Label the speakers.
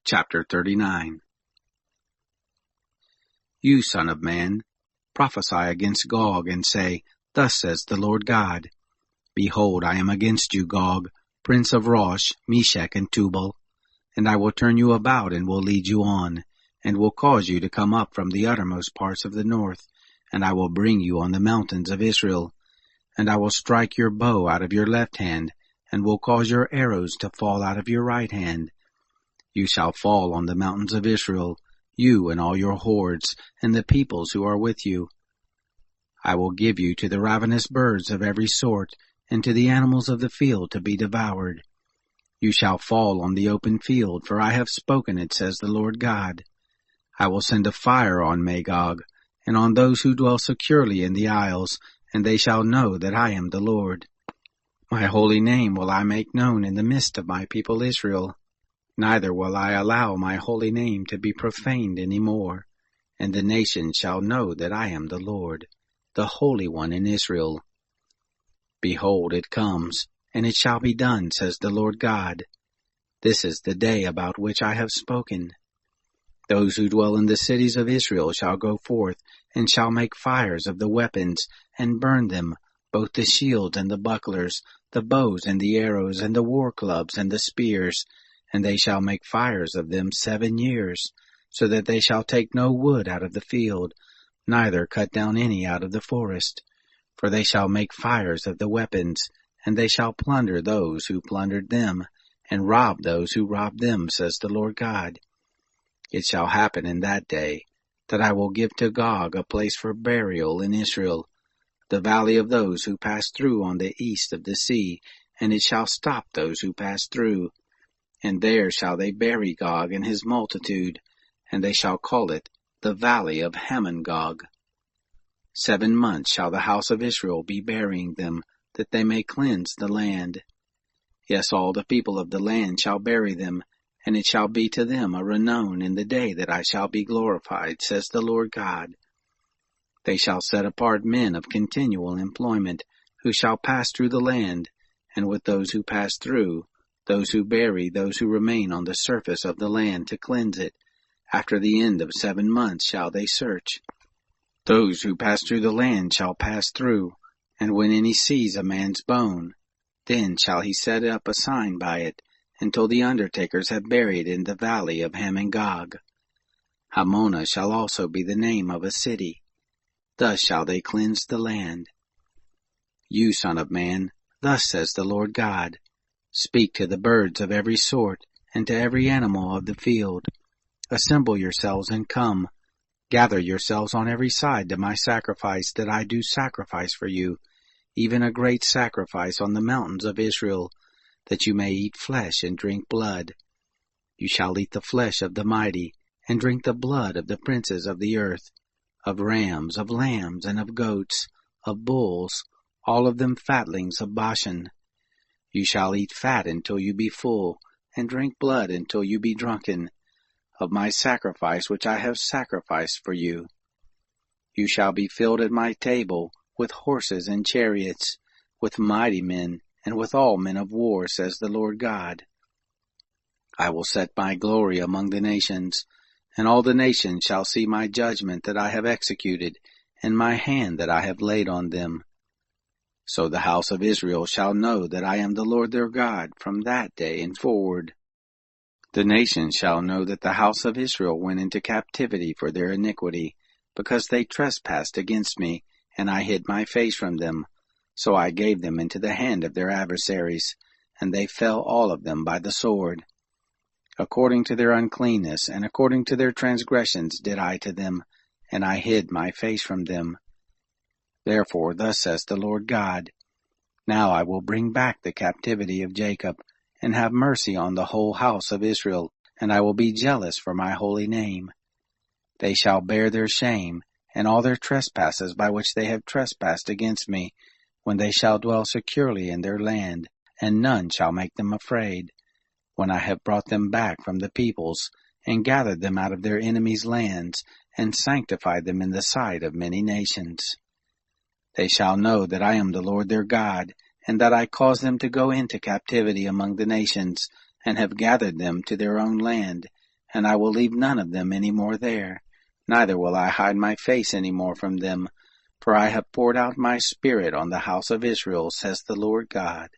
Speaker 1: Chapter 39. You, son of man, prophesy against Gog, and say, Thus says the Lord God, Behold, I am against you, Gog, prince of Rosh, Meshech, and Tubal, and I will turn you about, and will lead you on, and will cause you to come up from the uttermost parts of the north, and I will bring you on the mountains of Israel, and I will strike your bow out of your left hand, and will cause your arrows to fall out of your right hand. You shall fall on the mountains of Israel, you and all your hordes, and the peoples who are with you. I will give you to the ravenous birds of every sort, and to the animals of the field to be devoured. You shall fall on the open field, for I have spoken it, says the Lord God. I will send a fire on Magog, and on those who dwell securely in the isles, and they shall know that I am the Lord. My holy name will I make known in the midst of my people Israel. Neither will I allow my holy name to be profaned any more, and the nations shall know that I am the Lord, the Holy One in Israel. Behold, it comes, and it shall be done, says the Lord God. This is the day about which I have spoken. Those who dwell in the cities of Israel shall go forth, and shall make fires of the weapons, and burn them, both the shields and the bucklers, the bows and the arrows, and the war clubs and the spears, and they shall make fires of them 7 years, so that they shall take no wood out of the field, neither cut down any out of the forest. For they shall make fires of the weapons, and they shall plunder those who plundered them, and rob those who robbed them, says the Lord God. It shall happen in that day, that I will give to Gog a place for burial in Israel, the valley of those who pass through on the east of the sea, and it shall stop those who pass through. And there shall they bury Gog and his multitude, and they shall call it the valley of Hamon-Gog. 7 months shall the house of Israel be burying them, that they may cleanse the land. Yes, all the people of the land shall bury them, and it shall be to them a renown in the day that I shall be glorified, says the Lord God. They shall set apart men of continual employment, who shall pass through the land, and with those who pass through, those who bury those who remain on the surface of the land to cleanse it. After the end of 7 months shall they search. Those who pass through the land shall pass through, and when any sees a man's bone, then shall he set up a sign by it, until the undertakers have buried in the valley of Hamon-Gog. Hamona shall also be the name of a city. Thus shall they cleanse the land. You, son of man, thus says the Lord God, Speak to the birds of every sort, and to every animal of the field. Assemble yourselves and come. Gather yourselves on every side to my sacrifice that I do sacrifice for you, even a great sacrifice on the mountains of Israel, that you may eat flesh and drink blood. You shall eat the flesh of the mighty, and drink the blood of the princes of the earth, of rams, of lambs, and of goats, of bulls, all of them fatlings of Bashan. You shall eat fat until you be full, and drink blood until you be drunken, of my sacrifice which I have sacrificed for you. You shall be filled at my table with horses and chariots, with mighty men, and with all men of war, says the Lord God. I will set my glory among the nations, and all the nations shall see my judgment that I have executed, and my hand that I have laid on them. So the house of Israel shall know that I am the Lord their God from that day and forward. The nations shall know that the house of Israel went into captivity for their iniquity, because they trespassed against me, and I hid my face from them. So I gave them into the hand of their adversaries, and they fell all of them by the sword. According to their uncleanness and according to their transgressions did I to them, and I hid my face from them. Therefore thus says the Lord God, Now I will bring back the captivity of Jacob, and have mercy on the whole house of Israel, and I will be jealous for my holy name. They shall bear their shame, and all their trespasses by which they have trespassed against me, when they shall dwell securely in their land, and none shall make them afraid, when I have brought them back from the peoples, and gathered them out of their enemies' lands, and sanctified them in the sight of many nations. They shall know that I am the Lord their God, and that I caused them to go into captivity among the nations, and have gathered them to their own land, and I will leave none of them any more there, neither will I hide my face any more from them, for I have poured out my Spirit on the house of Israel, says the Lord God.